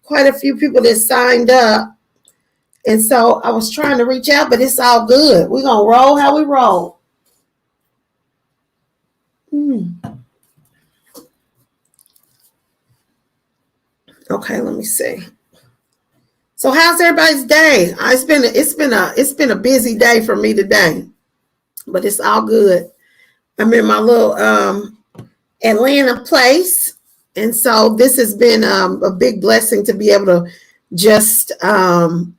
quite a few people that signed up. And so I was trying to reach out, but it's all good. We're going to roll how we roll. Okay, let me see. So how's everybody's day? It's been a busy day for me today, but it's all good. I'm in my little Atlanta place, and so this has been a big blessing to be able to just kind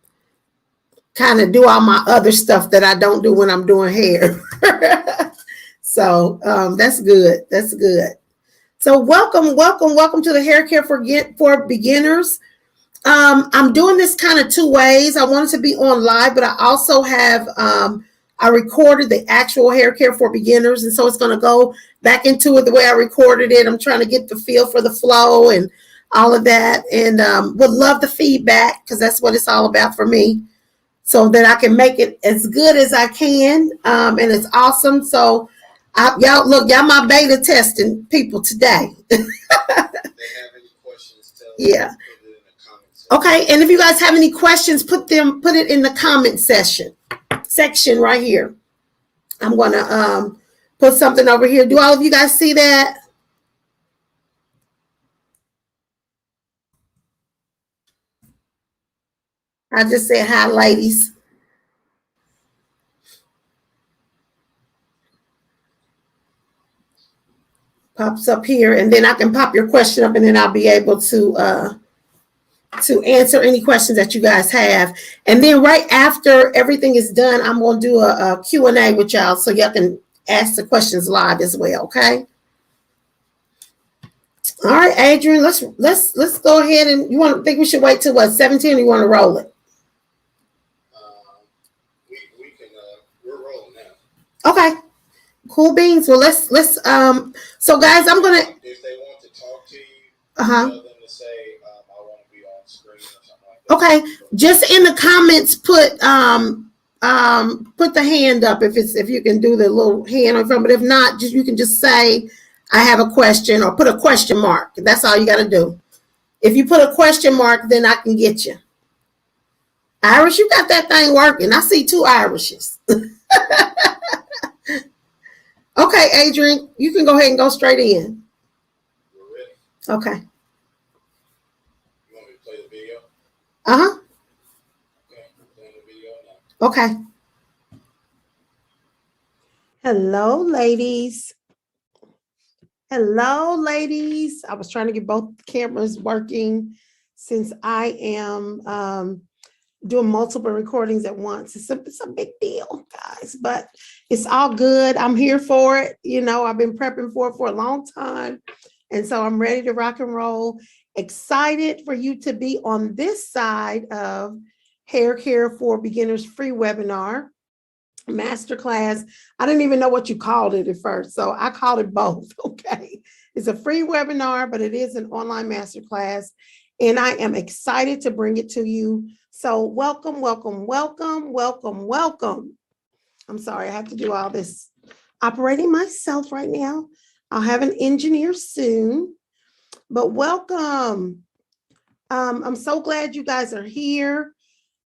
of do all my other stuff that I don't do when I'm doing hair. So that's good. That's good. So welcome to the Hair Care for Beginners. I'm doing this kind of two ways. I wanted to be on live, but I also have I recorded the actual Hair Care for Beginners, and so it's going to go back into it the way I recorded it. I'm trying to get the feel for the flow and all of that, and would love the feedback because that's what it's all about for me, so that I can make it as good as I can, and it's awesome. So y'all my beta testing people today. Yeah. Okay, and if you guys have any questions, put it in the comment section right here. I'm gonna put something over here. Do all of you guys see that? I just said hi, ladies. Pops up here, and then I can pop your question up, and then I'll be able to answer any questions that you guys have. And then right after everything is done, I'm going to do a Q&A with y'all so y'all can ask the questions live as well, okay? All right, Adrian, let's go ahead. And you think we should wait till what, 17, or you want to roll it? We can we're rolling now. Okay. Cool beans. Well, let's so guys, I'm going to, if they want to talk to you, tell them to say I want to be on screen or something like that. Okay, just in the comments put the hand up if you can do the little hand on front, but if not, you can just say I have a question, or put a question mark. That's all you got to do. If you put a question mark, then I can get you. Iris, you got that thing working. I see 2 Irishes. Okay, Adrian, you can go ahead and go straight in. We're ready. Okay. You want me to play the video? Uh-huh. Okay, I'm playing the video now. Okay. Hello, ladies. Hello, ladies. I was trying to get both cameras working since I am doing multiple recordings at once. It's a big deal, guys, but it's all good. I'm here for it. You know, I've been prepping for it for a long time. And so I'm ready to rock and roll. Excited for you to be on this side of Hair Care for Beginners free webinar, masterclass. I didn't even know what you called it at first, so I called it both, okay? It's a free webinar, but it is an online masterclass, and I am excited to bring it to you. So welcome, welcome, welcome, welcome, welcome. I'm sorry, I have to do all this operating myself right now. I'll have an engineer soon, but welcome. I'm so glad you guys are here.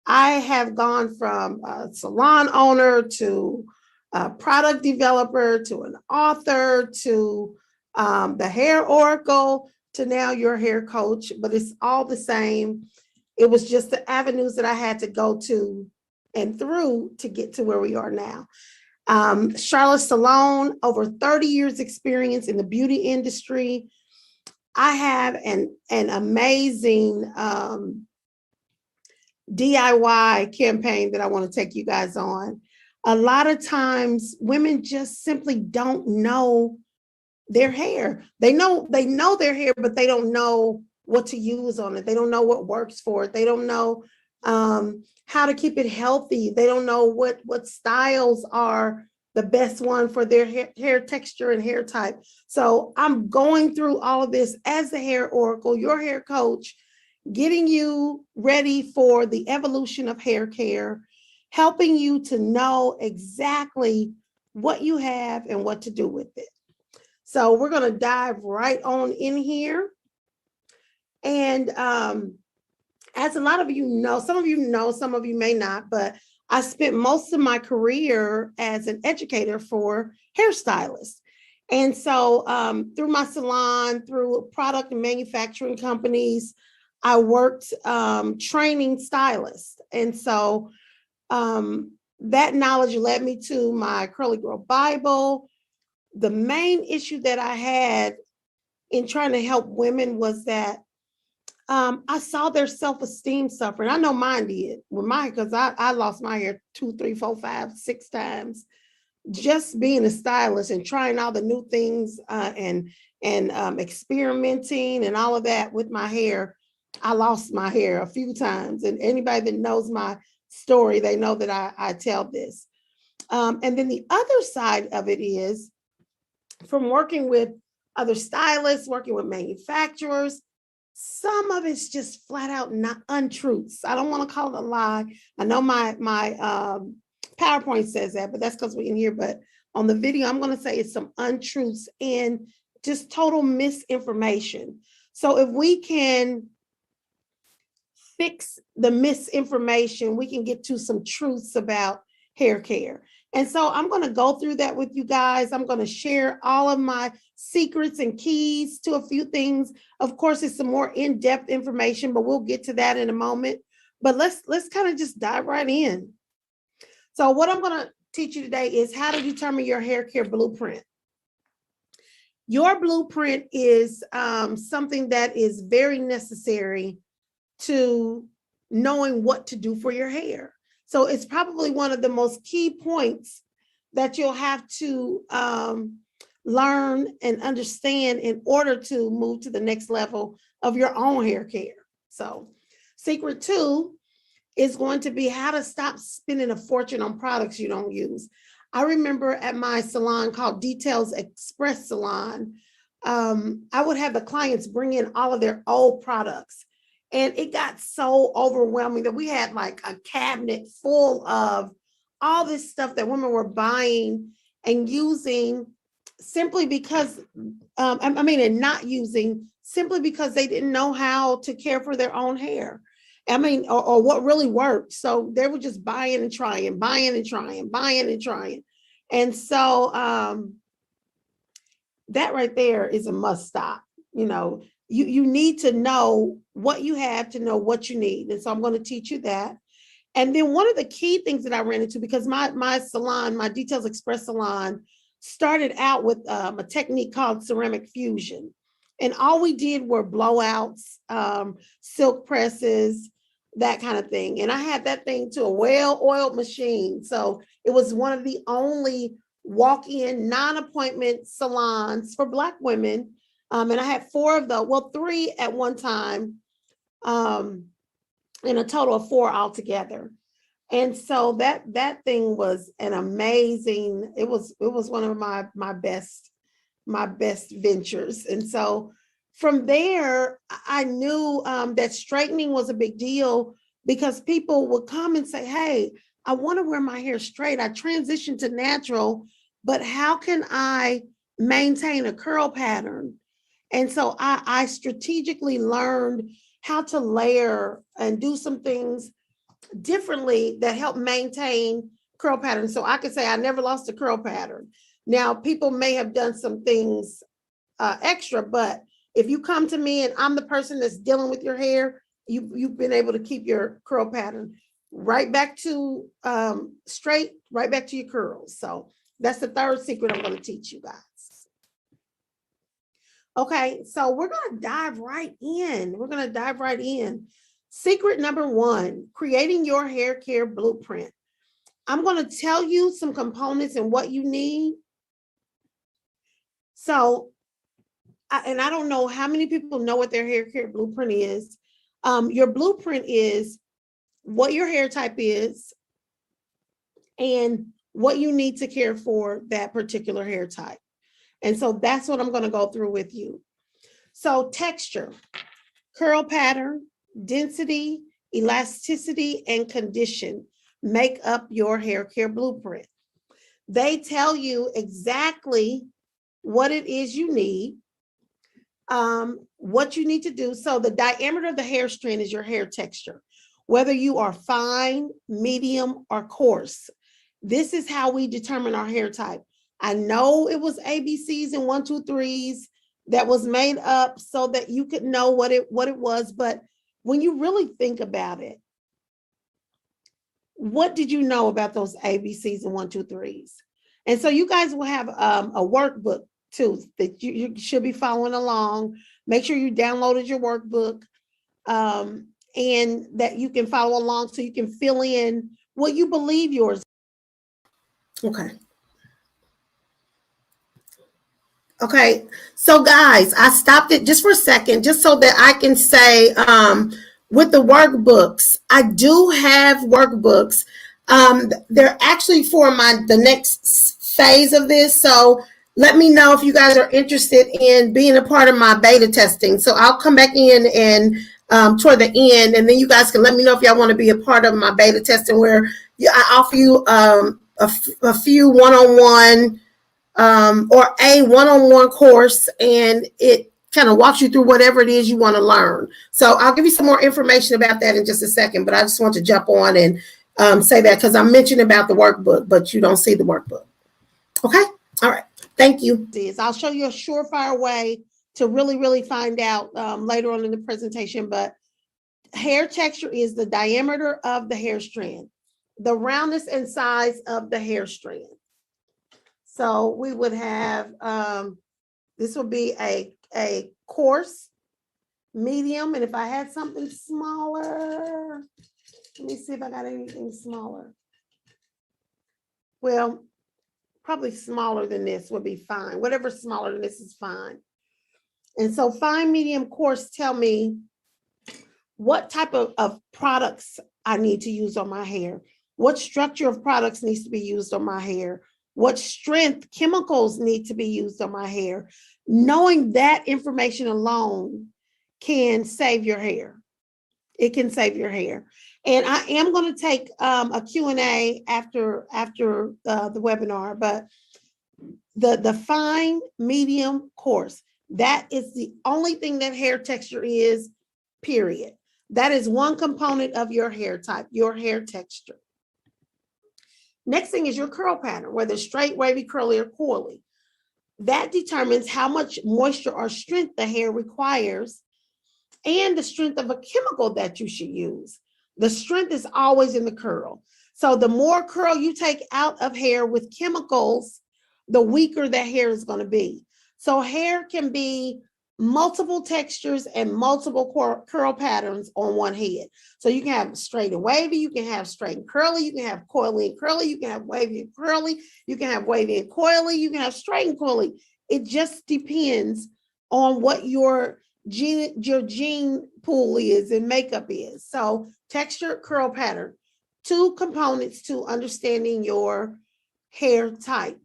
I have gone from a salon owner to a product developer to an author to the hair oracle to now your hair coach, but it's all the same. It was just the avenues that I had to go to and through to get to where we are now. Charlotte Salon, over 30 years experience in the beauty industry. I have an amazing DIY campaign that I want to take you guys on. A lot of times women just simply don't know their hair. They know their hair, but they don't know what to use on it. They don't know what works for it. They don't know how to keep it healthy. They don't know what styles are the best one for their hair texture and hair type. So I'm going through all of this as the hair oracle, your hair coach, getting you ready for the evolution of hair care, helping you to know exactly what you have and what to do with it. So we're going to dive right on in here. And as a lot of you know, some of you may not, but I spent most of my career as an educator for hairstylists. And so through my salon, through product and manufacturing companies, I worked training stylists. And so that knowledge led me to my Curly Girl Bible. The main issue that I had in trying to help women was that I saw their self-esteem suffering. I know mine did with mine because I lost my hair 2, 3, 4, 5, 6 times. Just being a stylist and trying all the new things and experimenting and all of that with my hair, I lost my hair a few times. And anybody that knows my story, they know that I tell this. And then the other side of it is from working with other stylists, working with manufacturers, some of it's just flat out not untruths. I don't want to call it a lie. I know my PowerPoint says that, but that's because we can hear. But on the video, I'm going to say it's some untruths and just total misinformation. So if we can fix the misinformation, we can get to some truths about hair care. And so I'm going to go through that with you guys. I'm going to share all of my secrets and keys to a few things. Of course, it's some more in-depth information, but we'll get to that in a moment. But let's kind of just dive right in. So what I'm going to teach you today is how to determine your hair care blueprint. Your blueprint is something that is very necessary to knowing what to do for your hair. So it's probably one of the most key points that you'll have to learn and understand in order to move to the next level of your own hair care. So secret 2 is going to be how to stop spending a fortune on products you don't use. I remember at my salon called Details Express Salon, I would have the clients bring in all of their old products. And it got so overwhelming that we had like a cabinet full of all this stuff that women were buying and using simply because, and not using simply because they didn't know how to care for their own hair. Or what really worked. So they were just buying and trying. And so that right there is a must stop. You need to know what you have to know what you need. And so I'm going to teach you that. And then one of the key things that I ran into, because my salon, my Details Express salon, started out with a technique called ceramic fusion. And all we did were blowouts, silk presses, that kind of thing. And I had that thing to a well-oiled machine. So it was one of the only walk-in non-appointment salons for Black women. And I had 4 of those, 3 at one time, and a total of 4 altogether. And so that thing was an amazing, it was one of my best ventures. And so from there, I knew that straightening was a big deal because people would come and say, hey, I want to wear my hair straight. I transitioned to natural, but how can I maintain a curl pattern? And so I strategically learned how to layer and do some things differently that help maintain curl patterns. So I could say I never lost a curl pattern. Now, people may have done some things extra, but if you come to me and I'm the person that's dealing with your hair, you've been able to keep your curl pattern right back to straight, right back to your curls. So that's the third secret I'm going to teach you guys. Okay, so we're going to dive right in. Secret number 1, creating your hair care blueprint. I'm going to tell you some components and what you need. So, and I don't know how many people know what their hair care blueprint is. Your blueprint is what your hair type is and what you need to care for that particular hair type. And so that's what I'm going to go through with you. So texture, curl pattern, density, elasticity, and condition make up your hair care blueprint. They tell you exactly what it is you need. what you need to do. So the diameter of the hair strand is your hair texture, whether you are fine, medium, or coarse. This is how we determine our hair type. I know it was ABCs and 1, 2, 3s that was made up so that you could know what it was. But when you really think about it, what did you know about those ABCs and 1, 2, 3s? And so you guys will have a workbook too that you should be following along. Make sure you downloaded your workbook and that you can follow along so you can fill in what you believe yours. Okay. Okay, so guys, I stopped it just for a second, just so that I can say with the workbooks, I do have workbooks. They're actually for the next phase of this. So let me know if you guys are interested in being a part of my beta testing. So I'll come back in and toward the end, and then you guys can let me know if y'all want to be a part of my beta testing where I offer you a few one-on-one or a one-on-one course, and it kind of walks you through whatever it is you want to learn. So I'll give you some more information about that in just a second, but I just want to jump on and say that because I'm mentioning about the workbook, but you don't see the workbook. Okay? All right. Thank you. I'll show you a surefire way to really find out later on in the presentation, but hair texture is the diameter of the hair strand, the roundness and size of the hair strand. So we would have, this would be a coarse, medium, and if I had something smaller, let me see if I got anything smaller. Well, probably smaller than this would be fine. Whatever smaller than this is fine. And so fine, medium, coarse tell me what type of products I need to use on my hair. What structure of products needs to be used on my hair. What strength chemicals need to be used on my hair. Knowing that information alone can save your hair. It can save your hair. And I am going to take a Q&A after the webinar, but the fine, medium, coarse, that is the only thing that hair texture is, period. That is one component of your hair type, your hair texture. Next thing is your curl pattern, whether straight, wavy, curly, or coily. That determines how much moisture or strength the hair requires and the strength of a chemical that you should use. The strength is always in the curl. So the more curl you take out of hair with chemicals, the weaker the hair is going to be. So hair can be multiple textures and multiple curl patterns on one head. So you can have straight and wavy, you can have straight and curly, you can have coily and curly, you can have wavy and curly, you can have wavy and coily, you can have straight and coily. It just depends on what your gene pool is and makeup is. So texture, curl pattern, two components to understanding your hair type.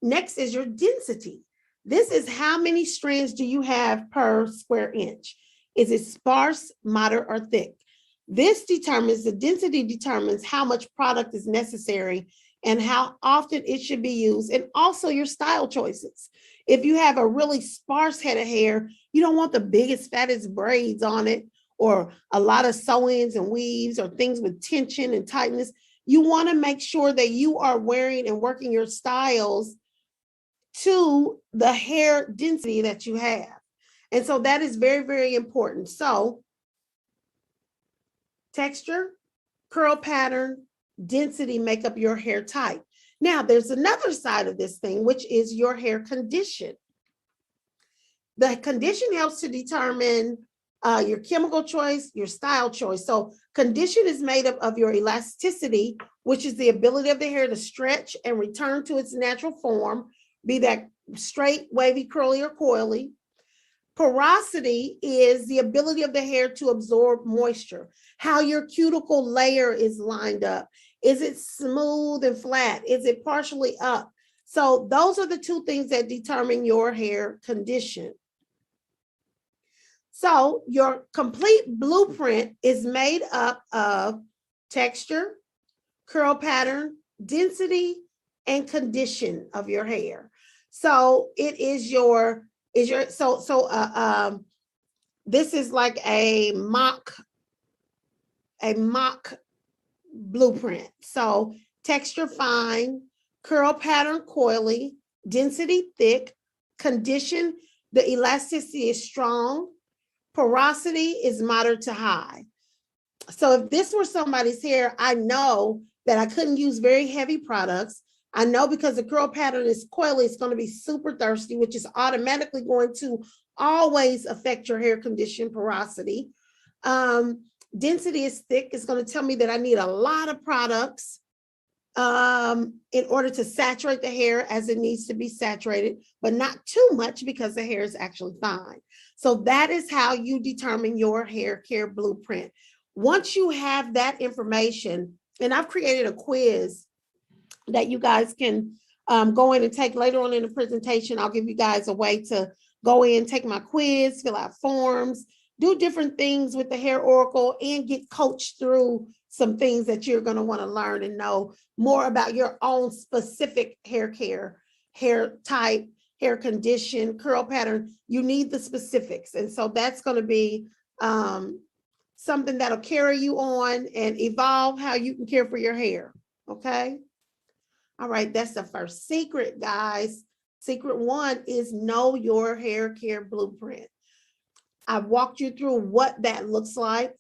Next is your density. This is how many strands do you have per square inch? Is it sparse, moderate, or thick? This determines, the density determines how much product is necessary and how often it should be used, and also your style choices. If you have a really sparse head of hair, you don't want the biggest, fattest braids on it, or a lot of sew-ins and weaves, or things with tension and tightness. You want to make sure that you are wearing and working your styles to the hair density that you have. And so that is very important. So texture, curl pattern, density make up your hair type. Now there's another side of this thing, which is your hair condition. The condition helps to determine your chemical choice, your style choice. So condition is made up of your elasticity, which is the ability of the hair to stretch and return to its natural form, be that straight, wavy, curly, or coily. Porosity is the ability of the hair to absorb moisture, how your cuticle layer is lined up. Is it smooth and flat? Is it partially up? So those are the two things that determine your hair condition. So your complete blueprint is made up of texture, curl pattern, density, and condition of your hair. So it is this is like a mock blueprint. So texture fine, curl pattern coily, density thick, condition, the elasticity is strong, porosity is moderate to high. So if this were somebody's hair, I know that I couldn't use very heavy products. I know because the curl pattern is coily, it's going to be super thirsty, which is automatically going to always affect your hair condition porosity. Density is thick. It's going to tell me that I need a lot of products in order to saturate the hair as it needs to be saturated, but not too much because the hair is actually fine. So that is how you determine your hair care blueprint. Once you have that information, and I've created a quiz that you guys can go in and take later on in the presentation. I'll give you guys a way to go in, take my quiz, fill out forms, do different things with the Hair Oracle, and get coached through some things that you're going to want to learn and know more about your own specific hair care, hair type, hair condition, curl pattern. You need the specifics. And so that's going to be something that'll carry you on and evolve how you can care for your hair. Okay. All right. That's the first secret, guys. Secret one is know your hair care blueprint. I've walked you through what that looks like.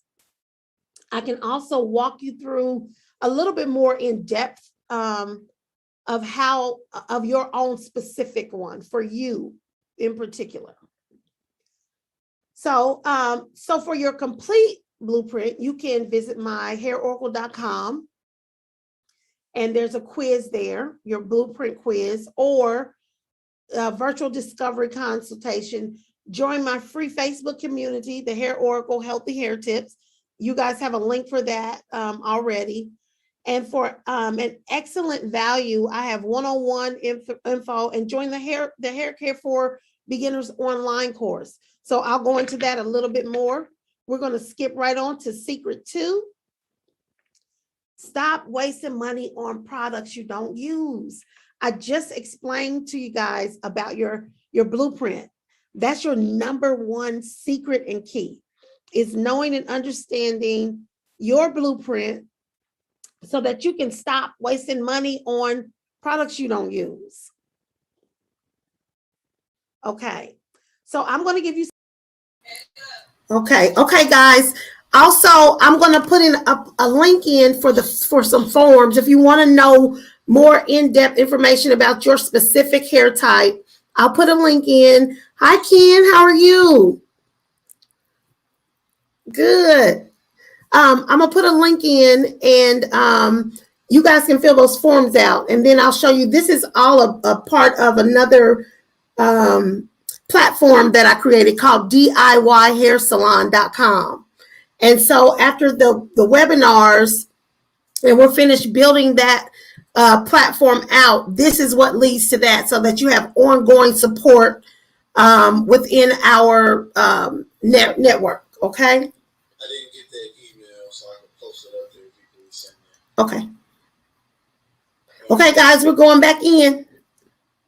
I can also walk you through a little bit more in depth of your own specific one for you in particular. So for your complete blueprint, you can visit my hairoracle.com, and there's a quiz there, your blueprint quiz, or a virtual discovery consultation. Join my free Facebook community, the Hair Oracle Healthy Hair Tips. You guys have a link for that already. And for an excellent value, I have one-on-one info, and join the hair care for beginners online course. So I'll go into that a little bit more. We're going to skip right on to secret 2. Stop wasting money on products you don't use. I just explained to you guys about your blueprint. That's your number one secret and key, is knowing and understanding your blueprint so that you can stop wasting money on products you don't use. Okay, so I'm going to give you. Okay, guys. Also, I'm going to put in a link in for some forms if you want to know more in-depth information about your specific hair type. I'll put a link in. Hi, Ken. How are you? Good. I'm going to put a link in, and you guys can fill those forms out. And then I'll show you, this is all a part of another platform that I created called DIYHairSalon.com. And so after the webinars, and we're finished building that platform out, this is what leads to that, so that you have ongoing support within our network. Okay. I didn't get that email, so I can post it up there if you can send it. Okay. Okay, guys, we're going back in.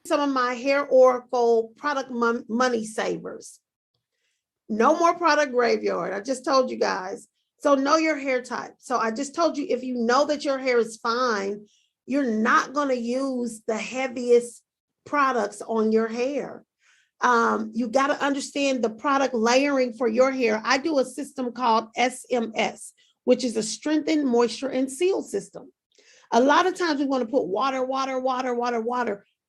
Some of my Hair Oracle product money savers. No more product graveyard. I just told you guys. So know your hair type. So I just told you, if you know that your hair is fine, you're not going to use the heaviest products on your hair. You got to understand the product layering for your hair. I do a system called SMS, which is a strengthen, moisture, and seal system. A lot of times we want to put water.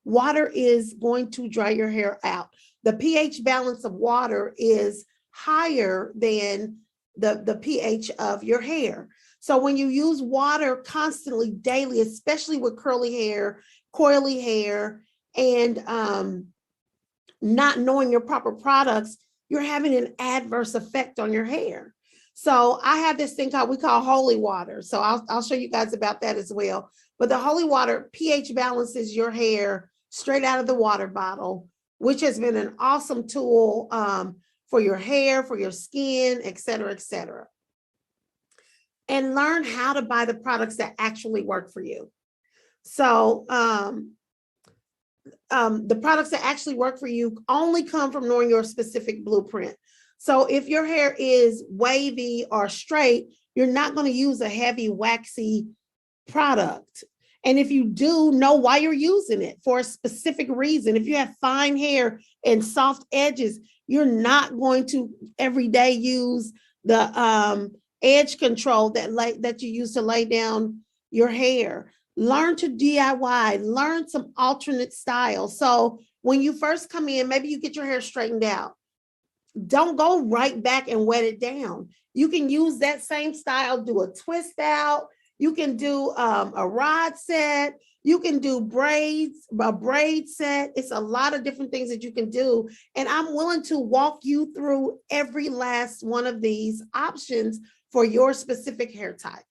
Water is going to dry your hair out. The pH balance of water is higher than the pH of your hair. So when you use water constantly, daily, especially with curly hair, coily hair, and not knowing your proper products, you're having an adverse effect on your hair. So I have this thing we call holy water. So I'll show you guys about that as well. But the holy water pH balances your hair straight out of the water bottle, which has been an awesome tool for your hair, for your skin, et cetera, et cetera. And learn how to buy the products that actually work for you. So the products that actually work for you only come from knowing your specific blueprint. So if your hair is wavy or straight, you're not going to use a heavy waxy product. And if you do, know why you're using it for a specific reason. If you have fine hair and soft edges, you're not going to every day use the edge control that you use to lay down your hair. Learn to DIY, learn some alternate styles. So when you first come in, maybe you get your hair straightened out. Don't go right back and wet it down. You can use that same style, do a twist out. You can do a rod set. You can do braids, a braid set. It's a lot of different things that you can do. And I'm willing to walk you through every last one of these options for your specific hair type.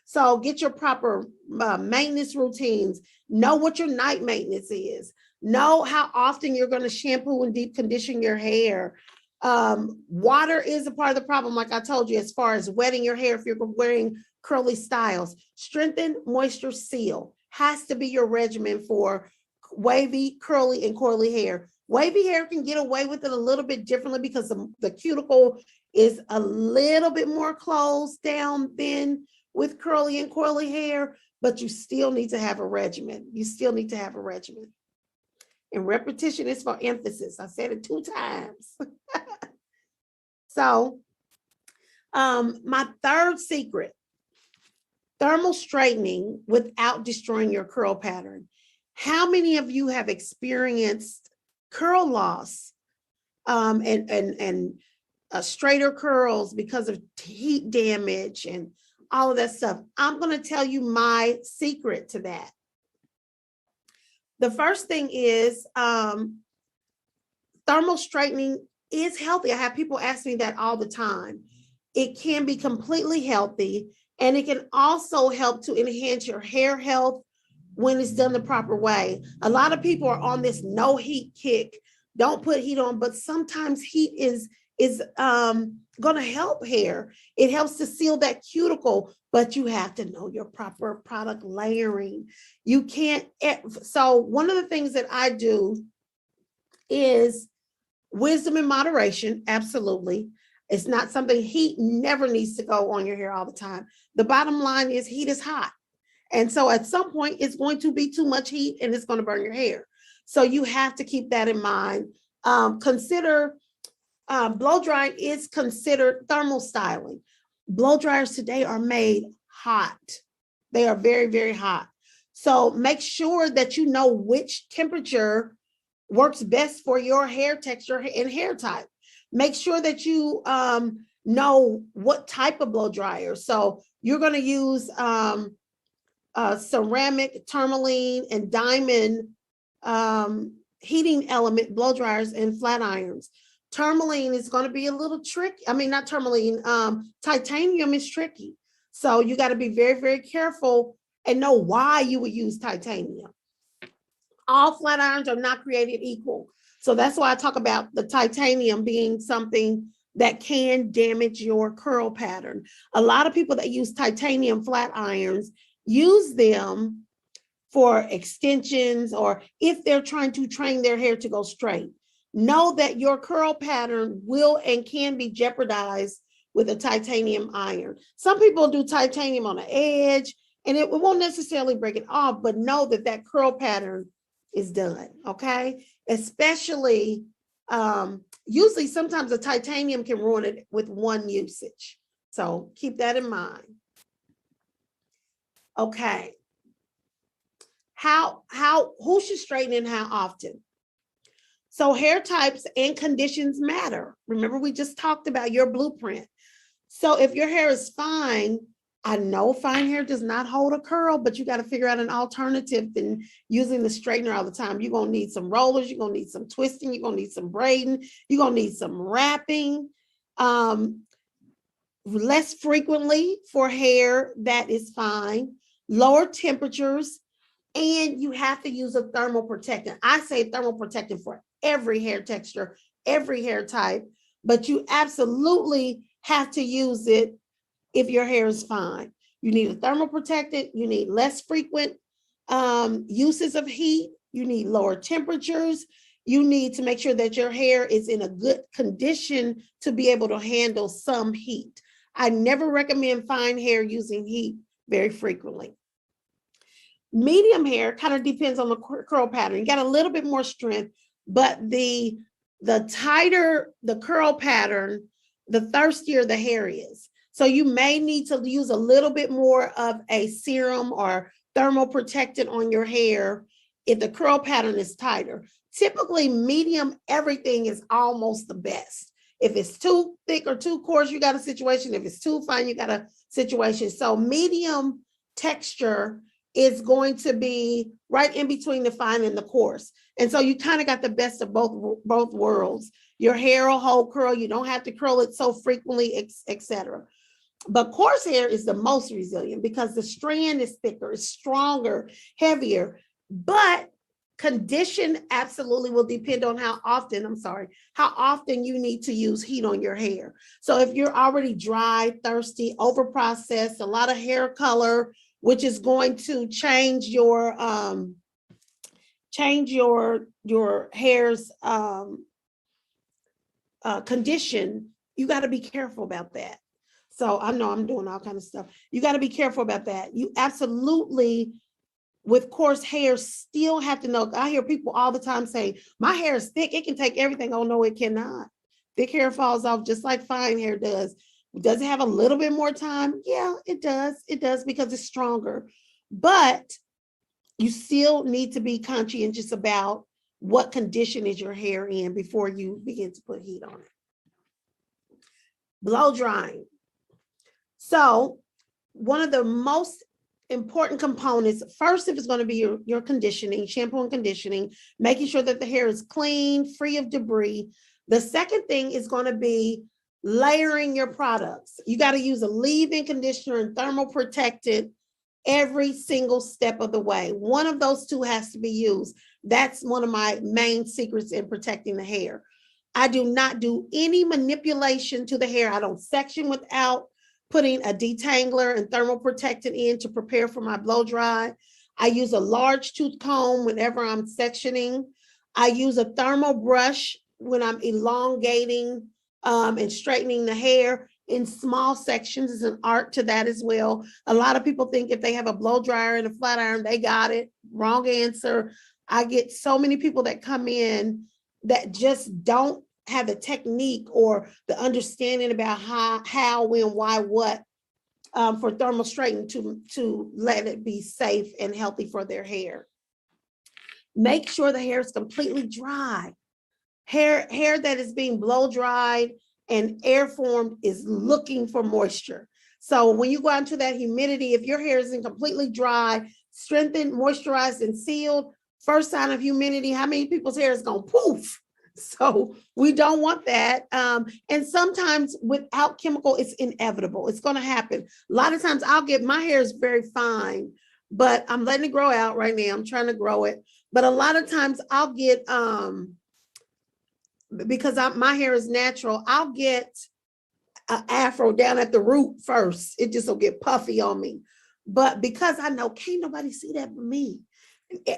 So get your proper maintenance routines. Know what your night maintenance is. Know how often you're going to shampoo and deep condition your hair. Water is a part of the problem, like I told you, as far as wetting your hair if you're wearing curly styles. Strengthen, moisture, seal has to be your regimen for wavy, curly, and coily hair. Wavy hair can get away with it a little bit differently because the cuticle is a little bit more closed down than with curly and coily hair, but you still need to have a regimen. You still need to have a regimen. And repetition is for emphasis. I said it 2 times. So my third secret, thermal straightening without destroying your curl pattern. How many of you have experienced curl loss and straighter curls because of heat damage and all of that stuff? I'm going to tell you my secret to that. The first thing is thermal straightening is healthy. I have people ask me that all the time. It can be completely healthy, and it can also help to enhance your hair health when it's done the proper way. A lot of people are on this no heat kick. Don't put heat on, but sometimes heat is going to help hair. It helps to seal that cuticle, but you have to know your proper product layering. You can't. So one of the things that I do is wisdom in moderation. Absolutely. It's not something, heat never needs to go on your hair all the time. The bottom line is heat is hot. And so at some point it's going to be too much heat and it's going to burn your hair. So you have to keep that in mind. Consider blow drying is considered thermal styling. Blow dryers today are made hot. They are very, very hot. So make sure that you know which temperature works best for your hair texture and hair type. Make sure that you know what type of blow dryer. So you're going to use ceramic, tourmaline, and diamond heating element blow dryers and flat irons. Tourmaline is going to be a little tricky. I mean, not tourmaline, titanium is tricky. So you got to be very, very careful and know why you would use titanium. All flat irons are not created equal. So that's why I talk about the titanium being something that can damage your curl pattern. A lot of people that use titanium flat irons use them for extensions or if they're trying to train their hair to go straight. Know that your curl pattern will and can be jeopardized with a titanium iron. Some people do titanium on the edge and it won't necessarily break it off, but know that that curl pattern is done, okay? Especially, usually sometimes the titanium can ruin it with one usage. So keep that in mind. Okay. Who should straighten and how often? So hair types and conditions matter. Remember, we just talked about your blueprint. So if your hair is fine, I know fine hair does not hold a curl, but you got to figure out an alternative than using the straightener all the time. You're going to need some rollers. You're going to need some twisting. You're going to need some braiding. You're going to need some wrapping. Less frequently for hair that is fine. Lower temperatures. And you have to use a thermal protectant. I say thermal protectant for every hair texture, every hair type, but you absolutely have to use it if your hair is fine. You need a thermal protectant. You need less frequent uses of heat You need lower temperatures. You need to make sure that your hair is in a good condition to be able to handle some heat. I never recommend fine hair using heat very frequently. Medium hair kind of depends on the curl pattern. You got a little bit more strength, but the tighter the curl pattern, the thirstier the hair is. So you may need to use a little bit more of a serum or thermal protectant on your hair if the curl pattern is tighter. Typically, medium everything is almost the best. If it's too thick or too coarse, you got a situation. If it's too fine, you got a situation. So medium texture is going to be right in between the fine and the coarse. And so you kind of got the best of both worlds. Your hair will hold curl. You don't have to curl it so frequently, etc. But coarse hair is the most resilient because the strand is thicker, it's stronger, heavier. But condition absolutely will depend on how often you need to use heat on your hair. So if you're already dry, thirsty, overprocessed, a lot of hair color, which is going to change your hair's condition, you got to be careful about that. So I know I'm doing all kinds of stuff. You got to be careful about that. You absolutely, with coarse hair, still have to know. I hear people all the time say, my hair is thick, it can take everything. Oh no, it cannot. Thick hair falls off just like fine hair does. Does it have a little bit more time? Yeah, it does. It does because it's stronger. But you still need to be conscientious about what condition is your hair in before you begin to put heat on it. Blow drying. So one of the most important components, first, if it's going to be your conditioning, shampoo and conditioning, making sure that the hair is clean, free of debris. The second thing is going to be layering your products. You got to use a leave-in conditioner and thermal protectant every single step of the way. One of those two has to be used. That's one of my main secrets in protecting the hair. I do not do any manipulation to the hair. I don't section without putting a detangler and thermal protectant in to prepare for my blow dry. I use a large tooth comb whenever I'm sectioning. I use a thermal brush when I'm elongating and straightening the hair in small sections. Is an art to that as well. A lot of people think if they have a blow dryer and a flat iron, they got it. Wrong answer. I get so many people that come in that just don't have the technique or the understanding about how, when, why, what for thermal straightening to let it be safe and healthy for their hair. Make sure the hair is completely dry. Hair that is being blow dried and air formed is looking for moisture. So when you go out into that humidity, if your hair isn't completely dry, strengthened, moisturized, and sealed, first sign of humidity, how many people's hair is going to poof? So we don't want that. And sometimes without chemical, it's inevitable. It's going to happen. A lot of times my hair is very fine, but I'm letting it grow out right now. I'm trying to grow it. But a lot of times I'll get, because my hair is natural, I'll get an afro down at the root first. It just will get puffy on me. But because I know can't nobody see that but me.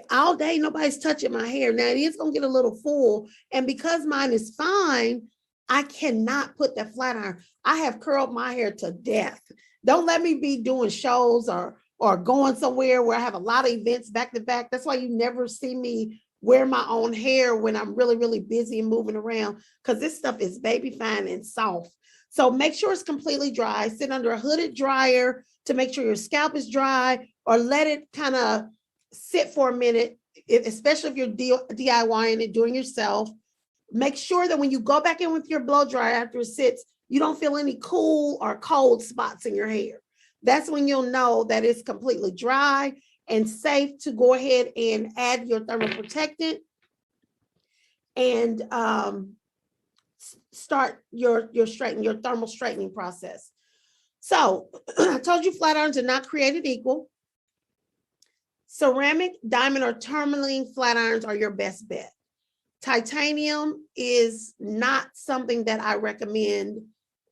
All day, nobody's touching my hair. Now it is going to get a little full. And because mine is fine, I cannot put that flat iron. I have curled my hair to death. Don't let me be doing shows or going somewhere where I have a lot of events back to back. That's why you never see me wear my own hair when I'm really, really busy and moving around, because this stuff is baby fine and soft. So make sure it's completely dry. Sit under a hooded dryer to make sure your scalp is dry, or let it kind of sit for a minute, especially if you're DIYing it, doing yourself. Make sure that when you go back in with your blow dryer after it sits, you don't feel any cool or cold spots in your hair. That's when you'll know that it's completely dry and safe to go ahead and add your thermal protectant and start your thermal straightening process. So I told you flat irons are not created equal. Ceramic, diamond, or tourmaline flat irons are your best bet. Titanium is not something that I recommend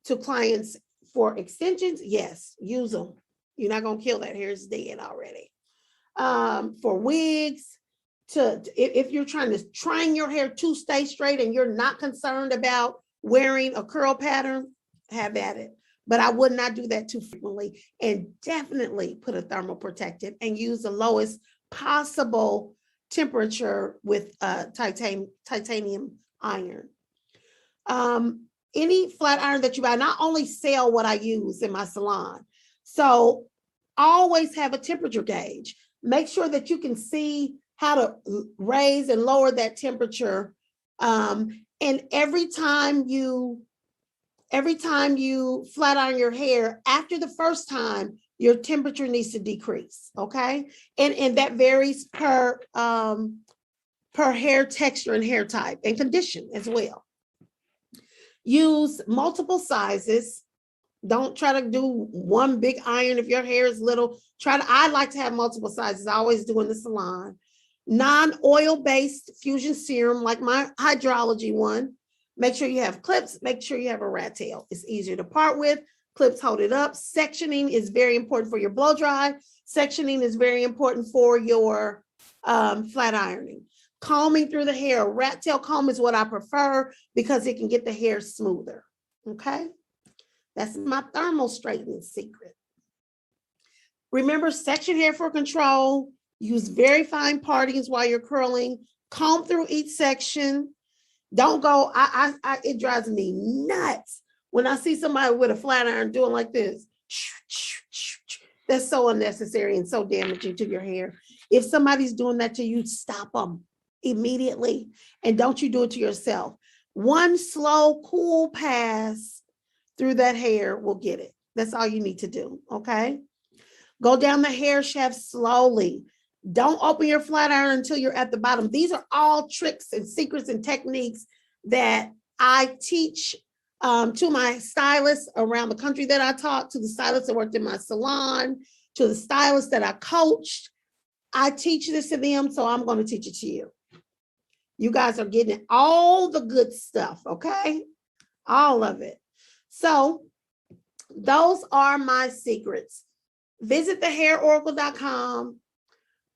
to clients for extensions. Yes, use them. You're not going to kill that hair, it's dead already. For wigs, if you're trying to train your hair to stay straight and you're not concerned about wearing a curl pattern, have at it. But I would not do that too frequently, and definitely put a thermal protective and use the lowest possible temperature with titanium iron. Any flat iron that you buy, not only sell what I use in my salon. So always have a temperature gauge. Make sure that you can see how to raise and lower that temperature. And every time you flat iron your hair, after the first time, your temperature needs to decrease, okay? And that varies per hair texture and hair type and condition as well. Use multiple sizes. Don't try to do one big iron if your hair is little. I like to have multiple sizes. I always do in the salon. Non-oil-based fusion serum, like my hydrology one. Make sure you have clips. Make sure you have a rat tail. It's easier to part with. Clips hold it up. Sectioning is very important for your blow dry. Sectioning is very important for your flat ironing. Combing through the hair. A rat tail comb is what I prefer because it can get the hair smoother. Okay? That's my thermal straightening secret. Remember, section hair for control. Use very fine partings while you're curling. Comb through each section. Don't go, it drives me nuts when I see somebody with a flat iron doing like this. That's so unnecessary and so damaging to your hair. If somebody's doing that to you, stop them immediately. And don't you do it to yourself. One slow, cool pass through that hair will get it. That's all you need to do, okay? Go down the hair shaft slowly. Don't open your flat iron until you're at the bottom. These are all tricks and secrets and techniques that I teach to my stylists around the country that I taught, to the stylists that worked in my salon, to the stylists that I coached. I teach this to them, so I'm going to teach it to you. You guys are getting all the good stuff, okay? All of it. So those are my secrets. Visit thehairoracle.com.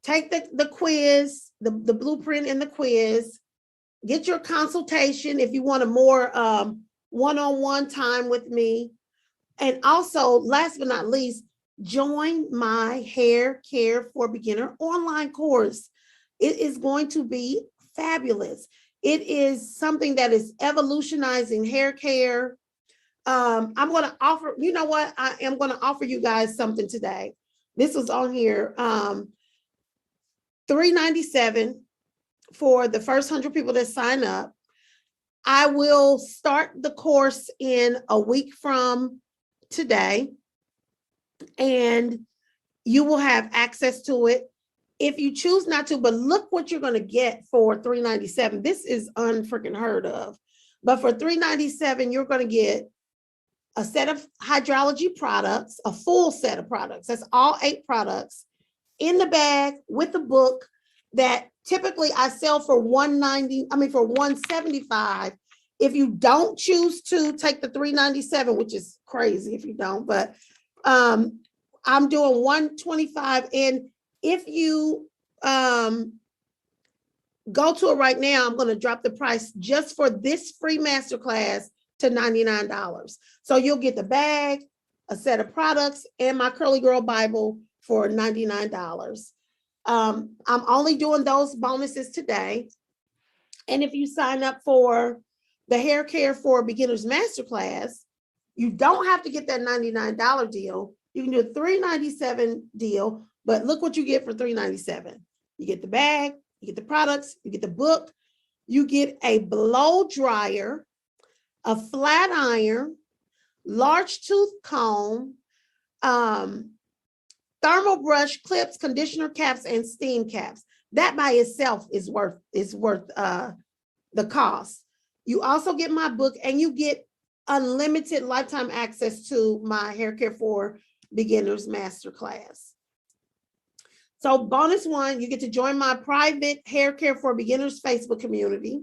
Take the quiz, the blueprint and the quiz. Get your consultation if you want a more one-on-one time with me. And also, last but not least, join my Hair Care for Beginner online course. It is going to be fabulous. It is something that is evolutionizing hair care. I'm going to offer, you know what? I am going to offer you guys something today. This was on here. $397 for the first 100 people that sign up. I will start the course in a week from today, and you will have access to it. If you choose not to, but look what you're going to get for $397. This is unfreaking heard of. But for $397, you're going to get a set of hydrology products, a full set of products. That's all 8 products in the bag with the book that typically I sell for $175. If you don't choose to take the $397, which is crazy if you don't, but I'm doing $125. And if you go to it right now, I'm going to drop the price just for this free masterclass to $99. So you'll get the bag, a set of products, and my Curly Girl Bible for $99. I'm only doing those bonuses today. And if you sign up for the Hair Care for Beginners Masterclass, you don't have to get that $99 deal. You can do a $397 deal, but look what you get for $397. You get the bag, you get the products, you get the book, you get a blow dryer, a flat iron, large tooth comb, thermal brush, clips, conditioner caps, and steam caps. That by itself is worth the cost. You also get my book, and you get unlimited lifetime access to my Hair Care for Beginners Masterclass. So bonus one, you get to join my private Hair Care for Beginners Facebook community.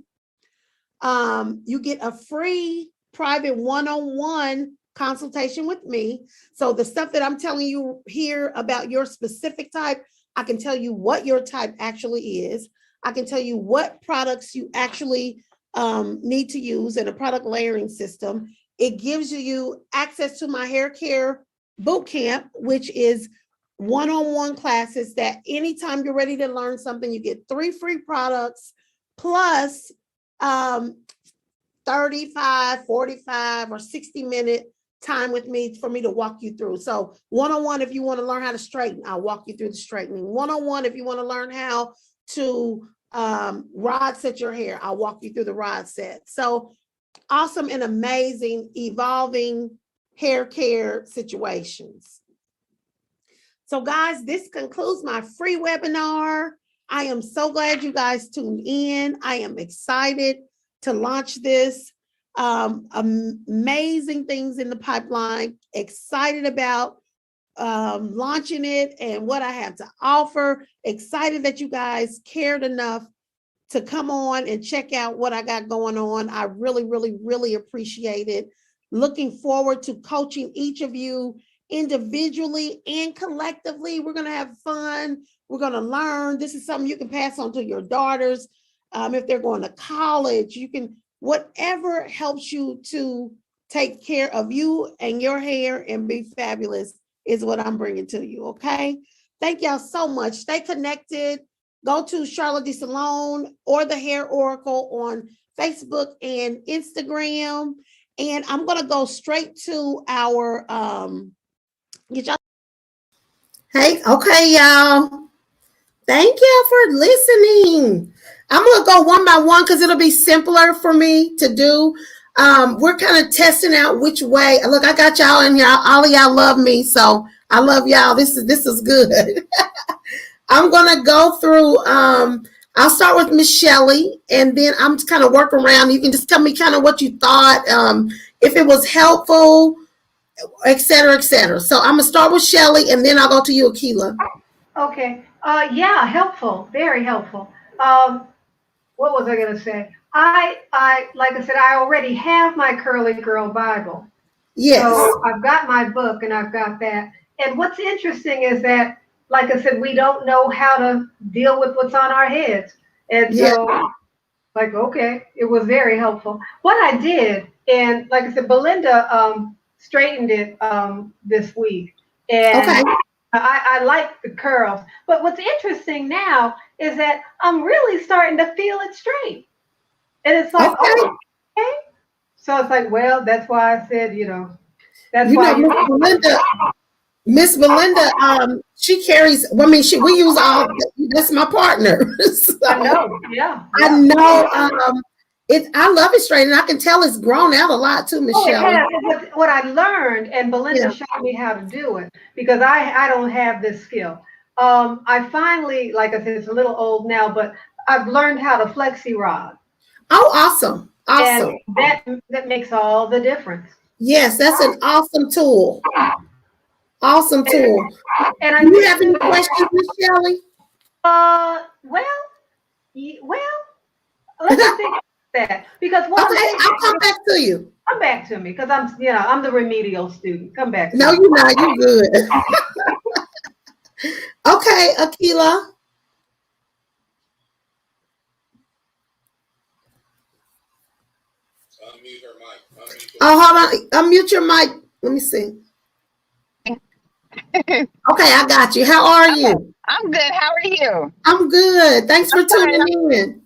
You get a free private one-on-one consultation with me. So the stuff that I'm telling you here about your specific type, I can tell you what your type actually is. I can tell you what products you actually need to use in a product layering system. It gives you access to my hair care boot camp, which is one-on-one classes that anytime you're ready to learn something, you get 3 free products plus 35, 45, or 60-minute time with me for me to walk you through. So one-on-one, if you want to learn how to straighten, I'll walk you through the straightening. One-on-one, if you want to learn how to rod set your hair, I'll walk you through the rod set. So awesome and amazing, evolving hair care situations. So guys, this concludes my free webinar. I am so glad you guys tuned in. I am excited to launch this. Amazing things in the pipeline, excited about launching it and what I have to offer. Excited that you guys cared enough to come on and check out what I got going on. I really, really, really appreciate it. Looking forward to coaching each of you individually and collectively. We're going to have fun. We're going to learn. This is something you can pass on to your daughters. If they're going to college, you can, whatever helps you to take care of you and your hair and be fabulous is what I'm bringing to you. Okay. Thank y'all so much. Stay connected. Go to Charlotte D. Salone or the Hair Oracle on Facebook and Instagram. And I'm going to go straight to our, hey, okay, y'all. Thank you for listening. I'm going to go one by one because it'll be simpler for me to do. We're kind of testing out which way. Look, I got y'all in here. All of y'all love me, so I love y'all. This is good. I'm going to go through, I'll start with Miss Shelley, and then I'm just kind of work around. You can just tell me kind of what you thought, if it was helpful, et cetera, et cetera. So I'm going to start with Shelley, and then I'll go to you, Akila. Okay. Yeah, helpful. Very helpful. What was I going to say? I like I said, I already have my Curly Girl Bible. Yes. So I've got my book and I've got that. And what's interesting is that, like I said, we don't know how to deal with what's on our heads. And so, like, okay, it was very helpful. What I did, and like I said, Belinda straightened it this week. And okay. I like the curls. But what's interesting now is that I'm really starting to feel it straight. And it's like, okay. So it's like, well, that's why I said, that's why. Miss Belinda, she carries, I mean, we use all, that's my partner. So, I know, yeah. I know, I love it straight, and I can tell it's grown out a lot too, Michelle. Oh, what I learned, and Belinda showed me how to do it, because I don't have this skill. I finally, like I said, it's a little old now, but I've learned how to flexi rod. Oh, awesome. Awesome. And that makes all the difference. Yes, that's an awesome tool. Awesome tool. And do you have any questions, Miss Shelley? Well, let me think about that, because I'll come back to you. Come back to me, because I'm the remedial student. Come back. No, you're not. You're good. Okay, Akila. Unmute her mic. Oh, hold on. Unmute your mic. Let me see. Okay, I got you. How are you? I'm good. How are you? I'm good. Thanks for tuning in.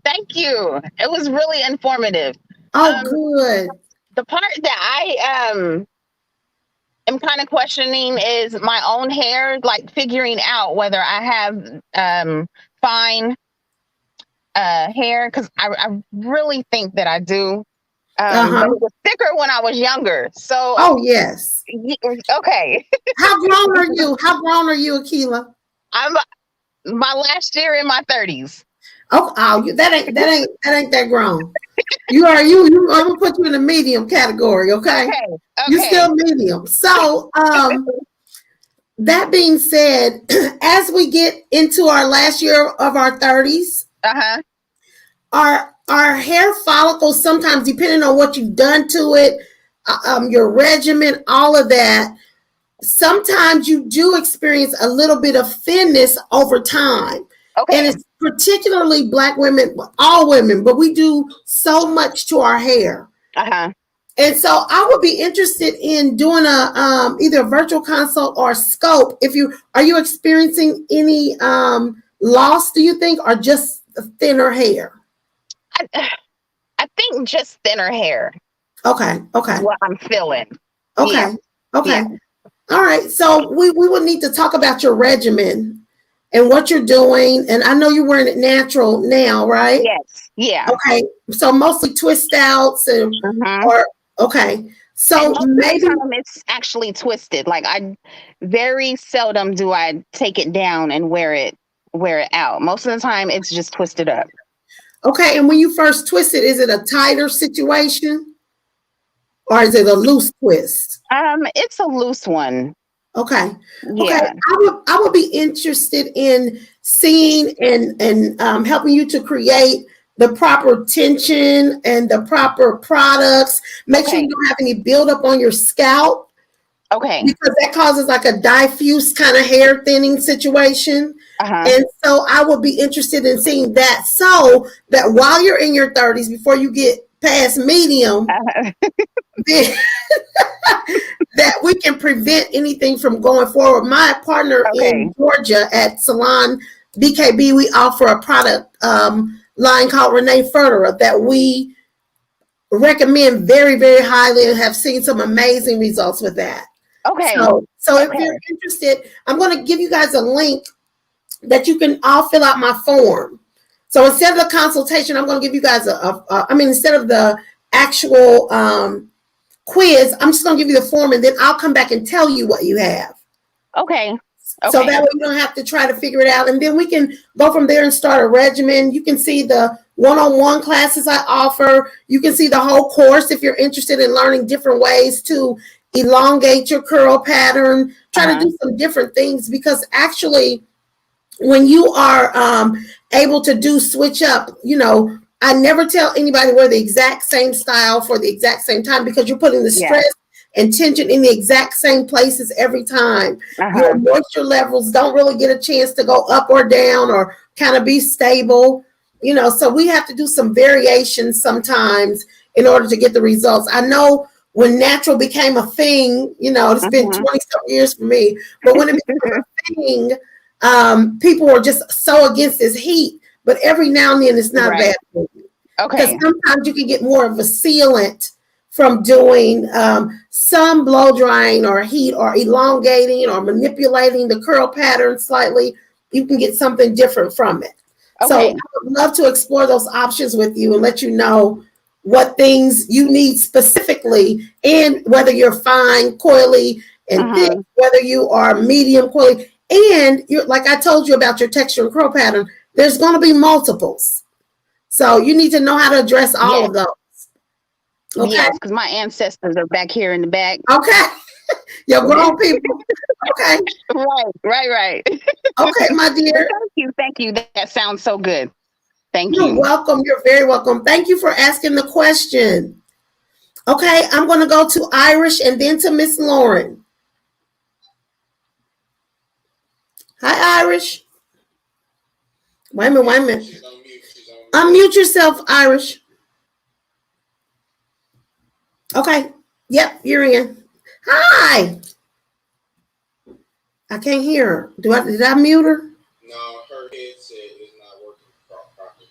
Thank you. It was really informative. Oh, good. The part that I am kind of questioning is my own hair, like figuring out whether I have fine hair, because I really think that I do. But it was thicker when I was younger. So. Oh, yes. Okay. How grown are you? How grown are you, Akila? I'm my last year in my 30s. Oh, that ain't that grown. You I'm gonna put you in the medium category, okay? You're still medium. So that being said, as we get into our last year of our 30s, our hair follicles, sometimes depending on what you've done to it, your regimen, all of that, sometimes you do experience a little bit of thinness over time. Okay. particularly Black women, all women, but we do so much to our hair. Uh-huh. And so I would be interested in doing a either a virtual consult or scope. Are you experiencing any loss, do you think, or just thinner hair? I think just thinner hair. Okay. Is what I'm feeling. Okay. Yeah. Okay. Yeah. All right. So we would need to talk about your regimen and what you're doing. And I know you're wearing it natural now, right? Yes. Yeah. Okay. So mostly twist outs or okay. So And most maybe of the time it's actually twisted. Like I very seldom do I take it down and wear it out. Most of the time it's just twisted up. okay. And when you first twist it, is it a tighter situation or is it a loose twist? It's a loose one. Okay. Yeah. Okay. I would be interested in seeing and helping you to create the proper tension and the proper products. Make sure you don't have any buildup on your scalp. Okay. Because that causes like a diffuse kind of hair thinning situation. And so I would be interested in seeing that so that while you're in your 30s, before you get past medium, that we can prevent anything from going forward. My partner in Georgia at Salon BKB, we offer a product line called Renee Furterer that we recommend very, very highly and have seen some amazing results with that. Okay. So if you're interested, I'm going to give you guys a link that you can all fill out my form. So instead of the consultation, I'm going to give you guys instead of the actual quiz, I'm just going to give you the form and then I'll come back and tell you what you have. Okay. So that way you don't have to try to figure it out. And then we can go from there and start a regimen. You can see the one-on-one classes I offer. You can see the whole course if you're interested in learning different ways to elongate your curl pattern, try to do some different things, because actually when you are able to do switch up, I never tell anybody wear the exact same style for the exact same time, because you're putting the stress and tension in the exact same places every time. Your moisture levels don't really get a chance to go up or down or kind of be stable, so we have to do some variations sometimes in order to get the results. I know when natural became a thing, it's been 20 some years for me, but when it became a thing, people were just so against this heat, but every now and then it's not bad for you. Because sometimes you can get more of a sealant from doing some blow drying or heat or elongating or manipulating the curl pattern slightly. You can get something different from it. So I would love to explore those options with you and let you know what things you need specifically, and whether you're fine, coily, and thick, whether you are medium, coily, and you're, like I told you about your texture and curl pattern, there's going to be multiples. So you need to know how to address all of those. Okay. Yes, because my ancestors are back here in the back. Okay. You're grown people. Okay. Right. Okay, my dear. Thank you. That sounds so good. Thank you. You're welcome. You're very welcome. Thank you for asking the question. Okay, I'm going to go to Irish and then to Miss Lauren. Hi, Irish. Wait a minute. She's on mute. Unmute yourself, Irish. Okay. Yep, you're in. Hi. I can't hear her. Did I mute her? No, her headset is not working properly.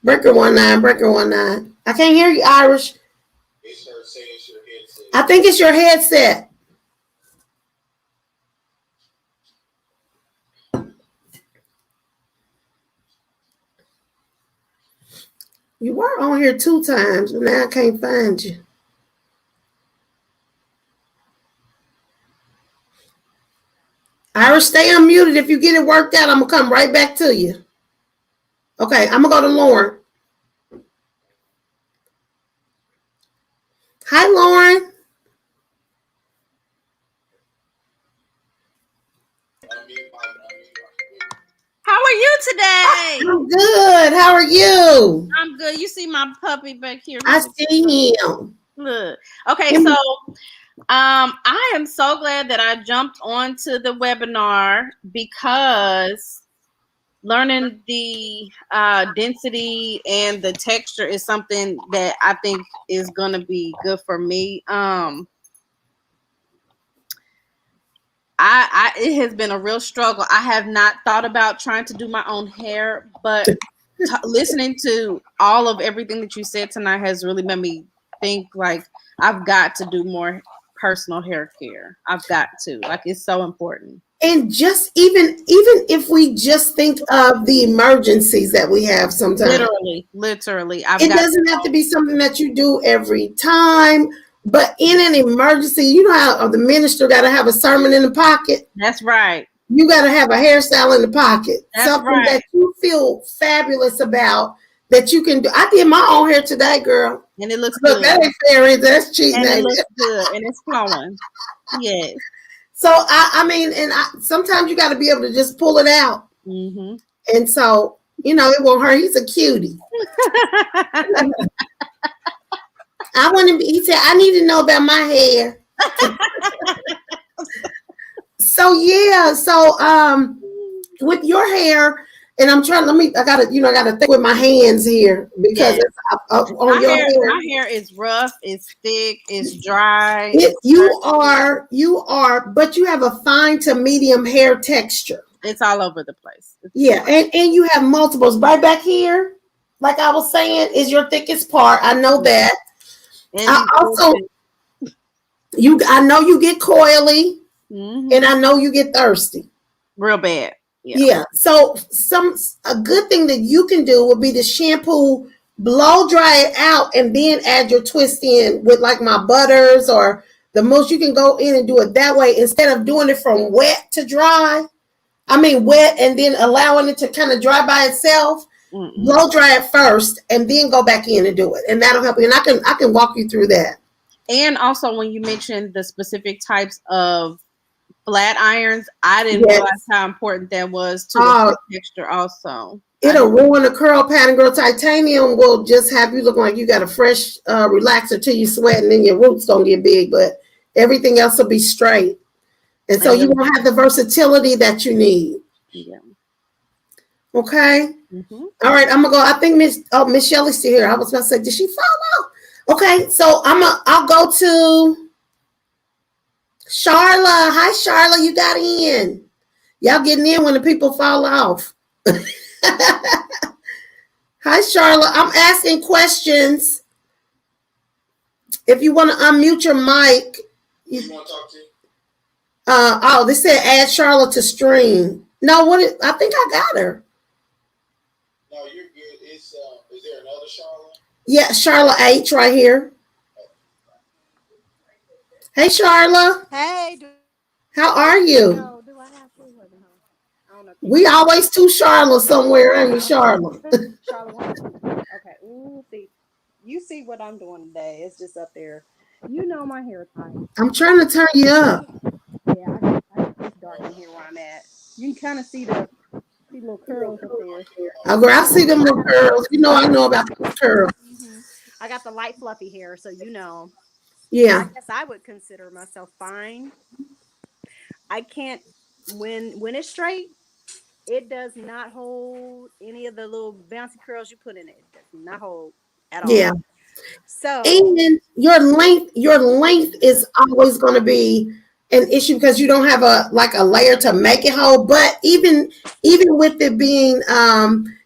Breaker 19. I can't hear you, Irish. It's her saying it's your headset. I think it's your headset. You were on here 2 times, but now I can't find you. Irish, stay unmuted. If you get it worked out, I'm going to come right back to you. Okay, I'm going to go to Lauren. Hi, Lauren. How are you today? I'm good. How are you? I'm good. You see my puppy back here? I see him. Look. Okay, so I am so glad that I jumped onto the webinar because learning the density and the texture is something that I think is going to be good for me. It has been a real struggle. I have not thought about trying to do my own hair, but listening to all of everything that you said tonight has really made me think like I've got to do more personal hair care. I've got to. Like, it's so important. And just even if we just think of the emergencies that we have sometimes. Literally. It doesn't have to be something that you do every time, but in an emergency, you know how the minister got to have a sermon in the pocket. That's right. You got to have a hairstyle in the pocket. That's something right. that you feel fabulous about that you can do. I did my own hair today, girl. And it looks Look, good. that ain't fair. That's cheating. And it looks good. And it's flowing. Yes. So, I mean, sometimes you got to be able to just pull it out. Mm-hmm. And so, you know, it won't hurt. He's a cutie. I want to be, he said, I need to know about my hair. So, yeah. So, with your hair, and I'm trying, I got to think with my hands here because it's on your hair. My hair is rough, it's thick, it's dry. You are, but you have a fine to medium hair texture. It's all over the place. Yeah, and you have multiples. Right back here, like I was saying, is your thickest part. I know that. And I know you get coily, and I know you get thirsty. Real bad. Yeah. So a good thing that you can do would be to shampoo, blow dry it out, and then add your twist in with like my butters or the most. You can go in and do it that way instead of doing it from wet to dry. I mean wet and then allowing it to kind of dry by itself. Blow dry it first and then go back in and do it, and that'll help you. And I can walk you through that. And also, when you mentioned the specific types of flat irons, I didn't realize how important that was to the texture also. It'll ruin the curl pattern, girl. Titanium will just have you look like you got a fresh relaxer till you sweat, and then your roots gonna get big, but everything else will be straight. And so you won't have the versatility that you need. Yeah. Okay. Mm-hmm. All right, I'm gonna go. I think Miss Shelley's still here. I was about to say, did she follow? Okay, so I'll go to Charla. Hi, Charla. You got in. Y'all getting in when the people fall off. Hi, Charla. I'm asking questions. If you want to unmute your mic. You want to talk to? They said add Charla to stream. No, I think I got her. No, you're good. Is there another Charla? Yeah, Charla H right here. Hey, Charla. Hey. How are you? No, do I have to? I don't know. We always two Charla somewhere, ain't we, Charla? Okay. Ooh, see. You see what I'm doing today. It's just up there. You know my hair type. I'm trying to turn you up. Yeah, it's dark in here where I'm at. You can kind of see the little curls up there. Oh, girl, I see them little curls. You know I know about the curls. Mm-hmm. I got the light fluffy hair, so you know. Yeah. I guess I would consider myself fine. I can't, when it's straight, it does not hold any of the little bouncy curls you put in it. It does not hold at all. Yeah. So. And your length is always going to be an issue because you don't have a layer to make it hold. But even with it being,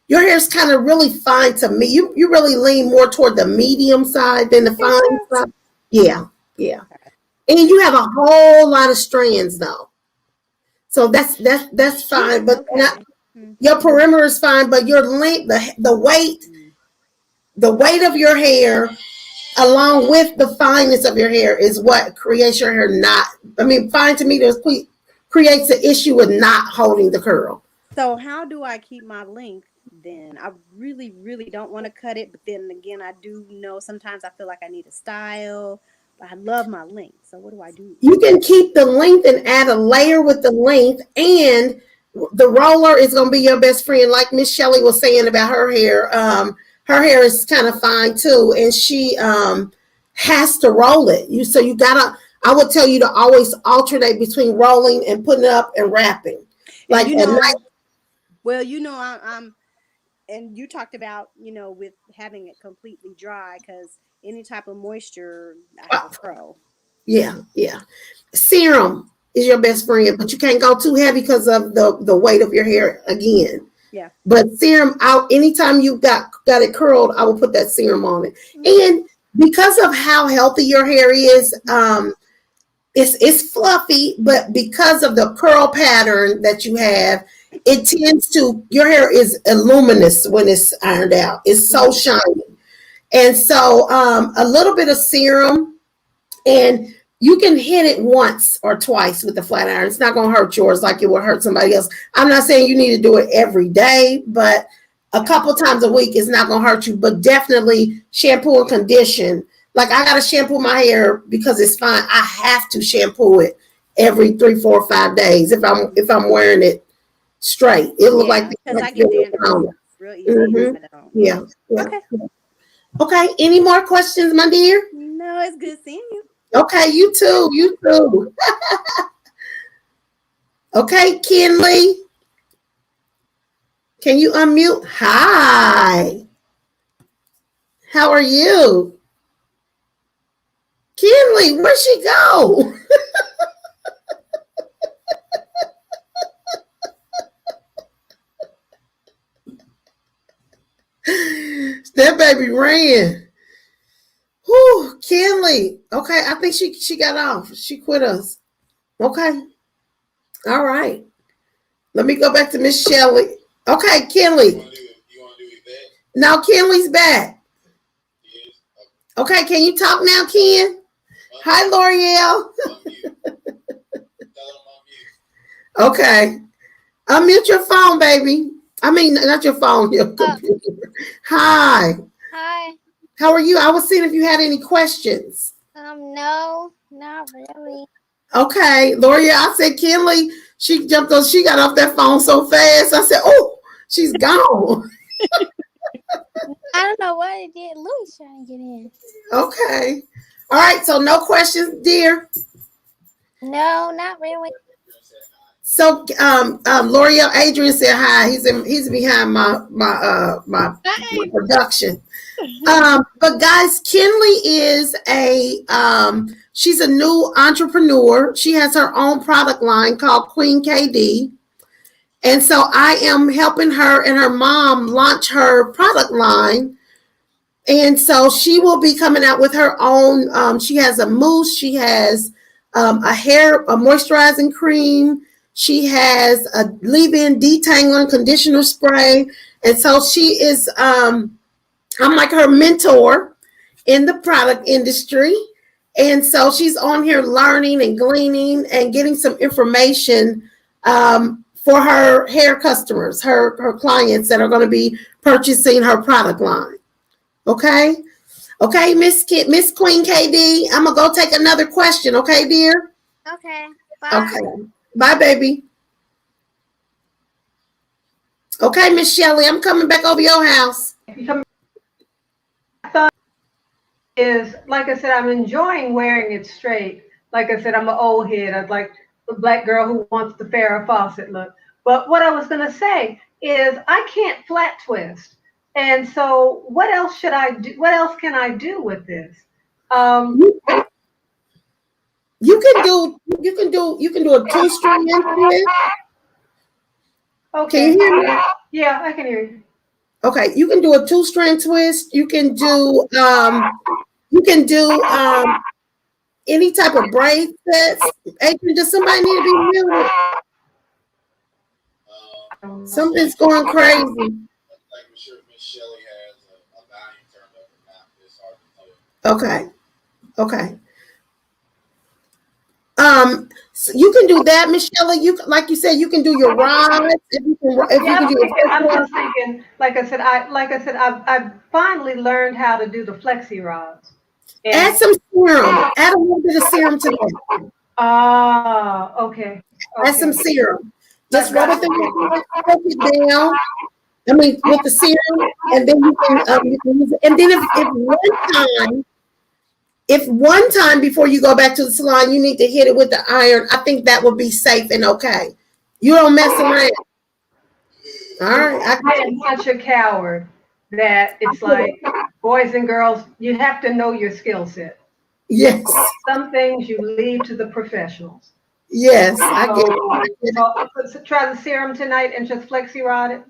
your hair's kind of really fine to me. You really lean more toward the medium side than the fine side. Yeah. Okay. And you have a whole lot of strands though. So that's fine, but not your perimeter is fine, but your length, the weight of your hair along with the fineness of your hair is what creates your hair fine to me creates the issue with not holding the curl. So how do I keep my length then? I really, really don't want to cut it, but then again, I do know sometimes I feel like I need a style. But I love my length. So what do I do? You can keep the length and add a layer with the length, and the roller is going to be your best friend. Like Miss Shelley was saying about her hair. Her hair is kind of fine too, and she has to roll it. I would tell you to always alternate between rolling and putting it up and wrapping. Like Well, I'm and you talked about, with having it completely dry, because any type of moisture, I have a pro. Yeah. Serum is your best friend, but you can't go too heavy because of the weight of your hair again. Yeah. But serum out anytime you got it curled, I will put that serum on it. And because of how healthy your hair is, it's fluffy, but because of the curl pattern that you have, it tends to, your hair is luminous when it's ironed out. It's so shiny. And so a little bit of serum, and you can hit it once or twice with the flat iron. It's not going to hurt yours like it will hurt somebody else. I'm not saying you need to do it every day, but a couple times a week is not going to hurt you. But definitely shampoo and condition. Like I got to shampoo my hair because it's fine. I have to shampoo it every 3, 4, 5 days if I'm wearing it straight. It look like because I get dandruff real easy. Mm-hmm. Yeah. Okay. Okay. Any more questions, my dear? No, it's good seeing you. Okay, you too. Okay, Kinley. Can you unmute? Hi. How are you? Kinley, where'd she go? That baby ran. Whew, Kinley. Okay, I think she got off. She quit us. Okay. All right. Let me go back to Miss Shelley. Okay, Kinley. You want to do Yvette? Now Kinley's back. Yes. Okay, can you talk now, Ken? Hi, L'Oreal. Okay. Unmute your phone, baby. I mean, not your phone, your computer. Hi. Hi. How are you? I was seeing if you had any questions. No, not really. Okay, L'Oreal, I said, Kinley, she jumped on, she got off that phone so fast. I said, oh, she's gone. I don't know what it did. Louis trying to get in. Okay. All right, so no questions, dear. No, not really. So, L'Oreal, Adrian said hi. He's behind my production. But guys, Kinley is she's a new entrepreneur. She has her own product line called Queen KD. And so I am helping her and her mom launch her product line. And so she will be coming out with her own. She has a mousse. She has a moisturizing cream. She has a leave-in detangling conditioner spray. And so she is, I'm like her mentor in the product industry. And so she's on here learning and gleaning and getting some information for her hair customers, her clients that are going to be purchasing her product line. Okay. Okay, Miss Queen KD, I'm going to go take another question. Okay, dear? Okay. Bye. Okay. Bye, baby. Okay, Miss Shelley, I'm coming back over your house. I thought is, like I said, I'm enjoying wearing it straight. Like I said, I'm an old head. I'd like the black girl who wants the Farrah Fawcett look. But what I was going to say is I can't flat twist. And so what else should I do? What else can I do with this? You can do a 2-string twist. Okay. Can you hear me? Yeah, I can hear you. Okay, you can do a 2-string twist. You can do any type of braid sets. Adrian, does somebody need to be muted? Something's going crazy. Like Miss Shelley has a volume turned up and not this hard to tell. Okay. So you can do that, Miss Shelley. You like you said, you can do your rods. I'm just thinking, like I said, I've finally learned how to do the flexi rods. Add some serum. Add a little bit of serum to that. Okay. Add some serum. Just rub it down. I mean, with the serum, and then you can use it. And then if one time before you go back to the salon, you need to hit it with the iron, I think that would be safe and okay. You don't mess around. All right. I am such a coward that it's like boys and girls, you have to know your skill set. Yes. Some things you leave to the professionals. Yes. I get it. So try the serum tonight and just flexi rod it.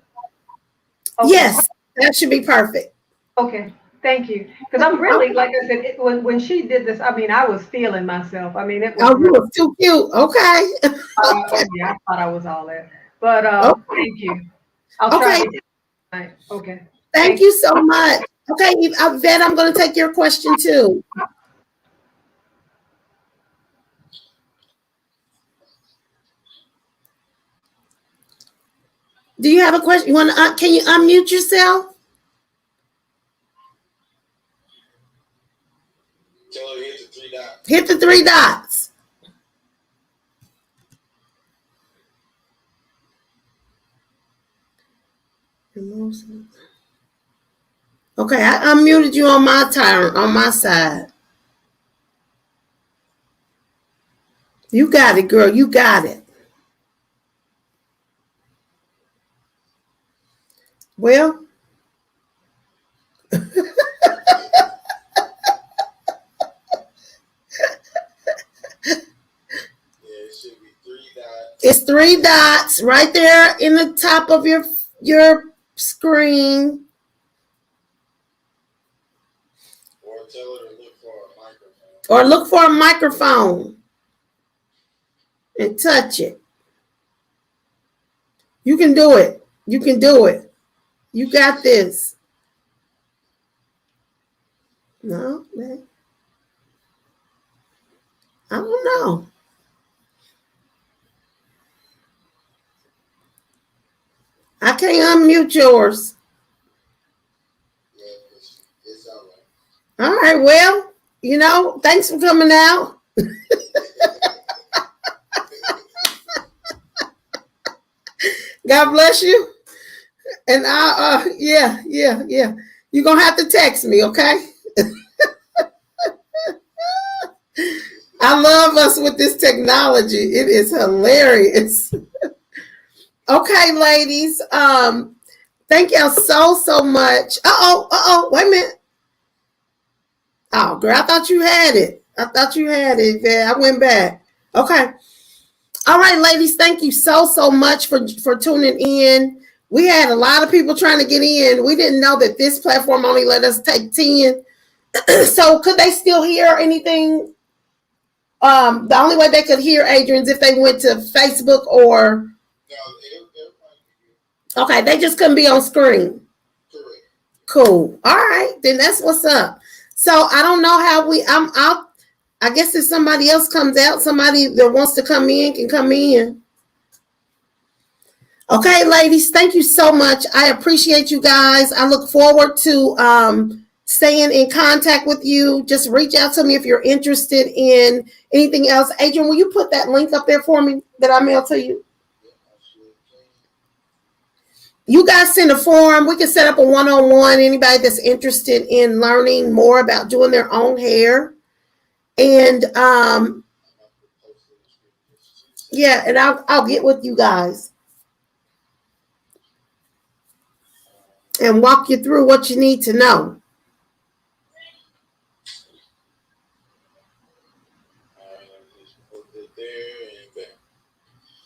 Okay. Yes. That should be perfect. Okay. Thank you. Because I'm really, like I said, when she did this, I mean, I was feeling myself. I mean, it was. Oh, you were too cute. Okay. Yeah, I thought I was all that. But thank you. I'll try it tonight. Okay. Thank you so much. Okay, Vet, I'm going to take your question too. Do you have a question? You want to? Can you unmute yourself? Tell her to hit the 3 dots. Hit the 3 dots. Okay, I unmuted you on my turn, on my side. You got it, girl. You got it. Well. It's 3 dots right there in the top of your screen. Or tell her to look for a microphone. Or look for a microphone and touch it. You can do it. You can do it. You got this. No, I don't know. I can't unmute yours. Yeah, it's all right. All right, well, thanks for coming out. God bless you. And yeah. You're going to have to text me, okay? I love us with this technology. It is hilarious. Okay, ladies. Thank y'all so much. Wait a minute. Oh, girl, I thought you had it. I went back. Okay. All right, ladies. Thank you so much for tuning in. We had a lot of people trying to get in. We didn't know that this platform only let us take 10. So could they still hear anything? The only way they could hear Adrian is if they went to Facebook or. No, okay, they just couldn't be on screen. Correct. Cool. All right, then that's what's up. So I don't know how I'm out. I guess if somebody else comes out, somebody that wants to come in can come in. Okay, ladies, thank you so much. I appreciate you guys. I look forward to staying in contact with you. Just reach out to me if you're interested in anything else. Adrian, will you put that link up there for me that I mailed to you? You guys send a form. We can set up a one-on-one. Anybody that's interested in learning more about doing their own hair. And yeah, and I'll get with you guys and walk you through what you need to know.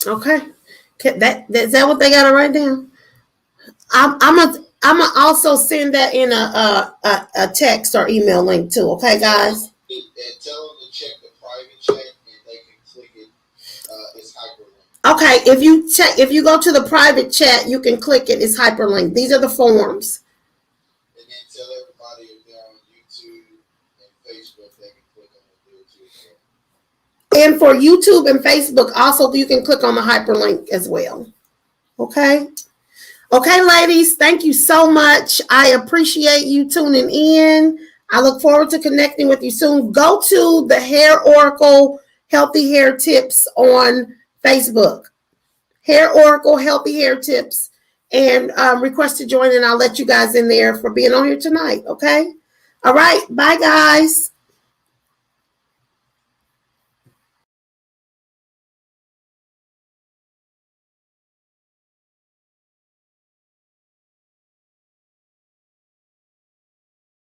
Okay. Is that what they got to write down? I'm gonna also send that in a text or email link too. Okay, guys. And tell them to check the private chat, and they can click it. It's hyperlinked. Okay, if you go to the private chat, you can click it. It's hyperlinked. These are the forms. And then tell everybody if they're on YouTube and Facebook, they can click on the video too. And for YouTube and Facebook, also you can click on the hyperlink as well. Okay. Okay, ladies, thank you so much. I appreciate you tuning in. I look forward to connecting with you soon. Go to the Hair Oracle Healthy Hair Tips on Facebook. Hair Oracle Healthy Hair Tips. And request to join, and I'll let you guys in there for being on here tonight. Okay? All right. Bye, guys.